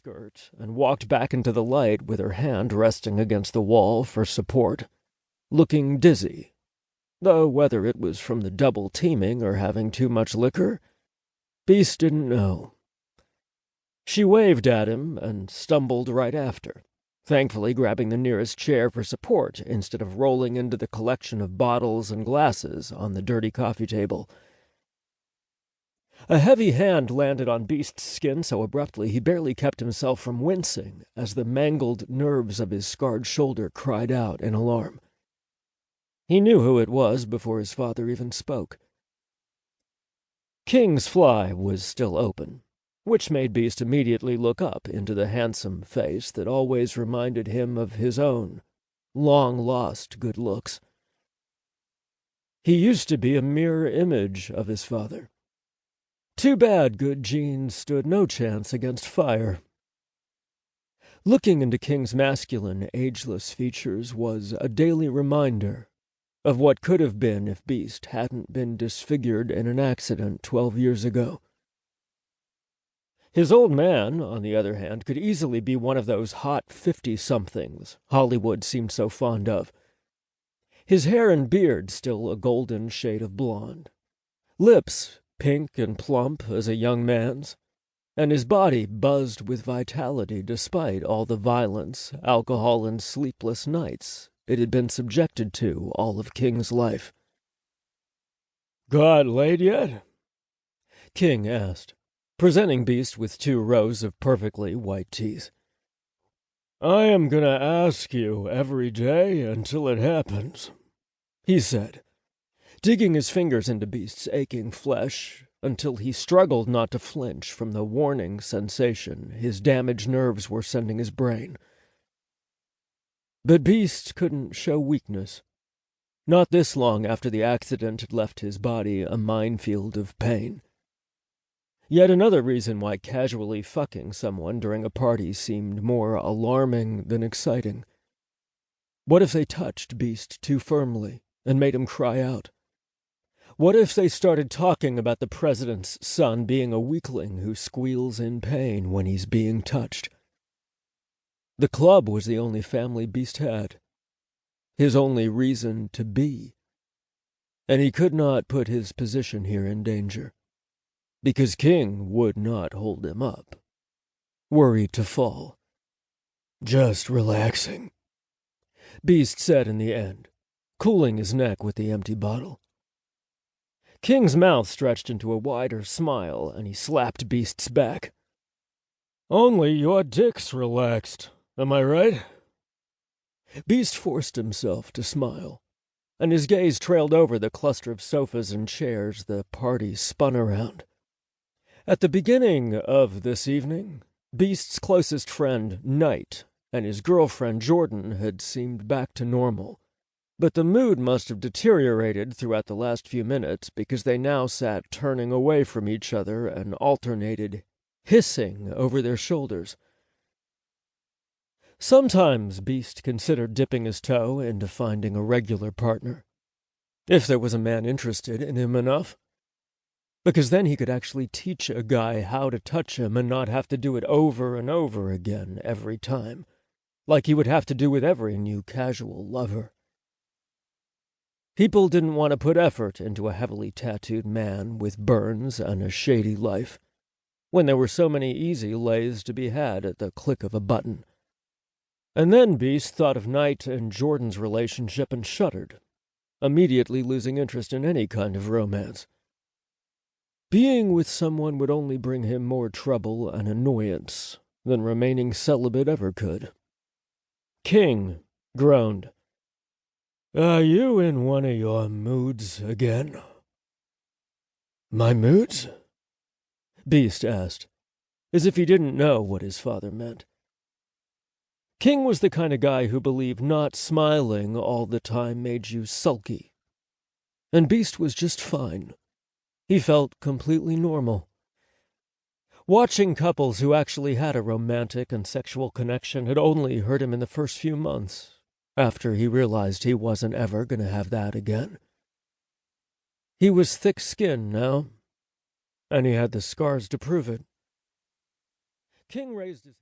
skirt and walked back into the light with her hand resting against the wall for support, looking dizzy, though whether it was from the double teaming or having too much liquor, Beast didn't know. She waved at him and stumbled right after, thankfully grabbing the nearest chair for support instead of rolling into the collection of bottles and glasses on the dirty coffee table. A heavy hand landed on Beast's skin so abruptly he barely kept himself from wincing as the mangled nerves of his scarred shoulder cried out in alarm. He knew who it was before his father even spoke. King's fly was still open, which made Beast immediately look up into the handsome face that always reminded him of his own long-lost good looks. He used to be a mirror image of his father. Too bad good genes stood no chance against fire. Looking into King's masculine, ageless features was a daily reminder of what could have been if Beast hadn't been disfigured in an accident 12 years ago. His old man, on the other hand, could easily be one of those hot 50-somethings Hollywood seemed so fond of. His hair and beard still a golden shade of blonde. Lips pink and plump as a young man's, and his body buzzed with vitality despite all the violence, alcohol, and sleepless nights it had been subjected to all of King's life. "Got laid yet?" King asked, presenting Beast with 2 rows of perfectly white teeth. "I am gonna ask you every day until it happens," he said, digging his fingers into Beast's aching flesh until he struggled not to flinch from the warning sensation his damaged nerves were sending his brain. But Beast couldn't show weakness, not this long after the accident had left his body a minefield of pain. Yet another reason why casually fucking someone during a party seemed more alarming than exciting. What if they touched Beast too firmly and made him cry out? What if they started talking about the president's son being a weakling who squeals in pain when he's being touched? The club was the only family Beast had, his only reason to be. And he could not put his position here in danger, because King would not hold him up, worried to fall. "Just relaxing," Beast said in the end, cooling his neck with the empty bottle. King's mouth stretched into a wider smile, and he slapped Beast's back. "Only your dick's relaxed, am I right?" Beast forced himself to smile, and his gaze trailed over the cluster of sofas and chairs the party spun around. At the beginning of this evening, Beast's closest friend, Knight, and his girlfriend, Jordan, had seemed back to normal. But the mood must have deteriorated throughout the last few minutes because they now sat turning away from each other and alternated hissing over their shoulders. Sometimes Beast considered dipping his toe into finding a regular partner, if there was a man interested in him enough. Because then he could actually teach a guy how to touch him and not have to do it over and over again every time, like he would have to do with every new casual lover. People didn't want to put effort into a heavily tattooed man with burns and a shady life, when there were so many easy lays to be had at the click of a button. And then Beast thought of Knight and Jordan's relationship and shuddered, immediately losing interest in any kind of romance. Being with someone would only bring him more trouble and annoyance than remaining celibate ever could. King groaned. "Are you in one of your moods again?" "My moods?" Beast asked, as if he didn't know what his father meant. King was the kind of guy who believed not smiling all the time made you sulky. And Beast was just fine. He felt completely normal. Watching couples who actually had a romantic and sexual connection had only hurt him in the first few months, after he realized he wasn't ever going to have that again. He was thick-skinned now, and he had the scars to prove it. King raised his